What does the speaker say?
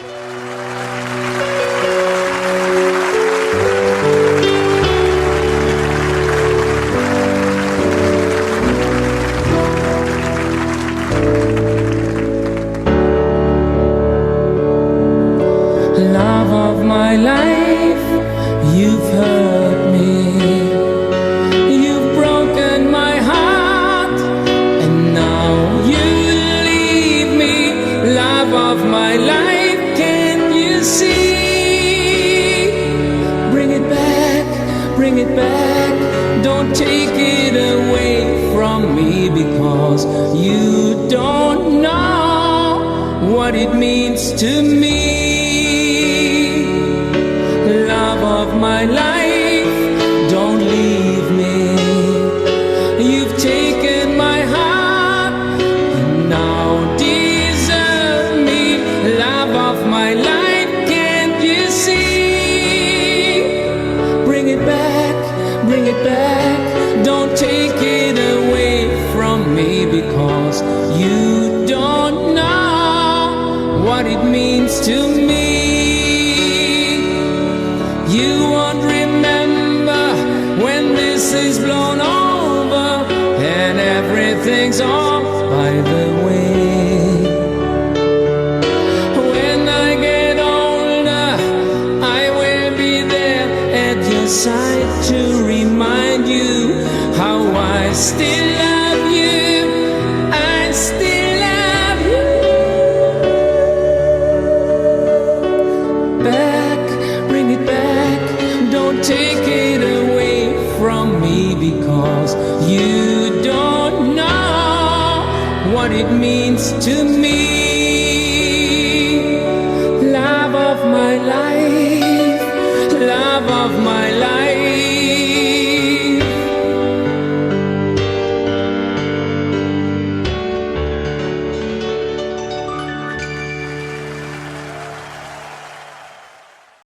Love of my life, you've hurt me. You've broken my heart, and now you leave me. Love of my life, can you see? Bring it back, bring it back. Don't take it away from me, because you don't know what it means to me. Love of my life, don't leave me. You've taken my heart and now desert me. Love of my life, can't you see? Bring it back, bring it back. Don't take it away from me, because you don't know what it means to me.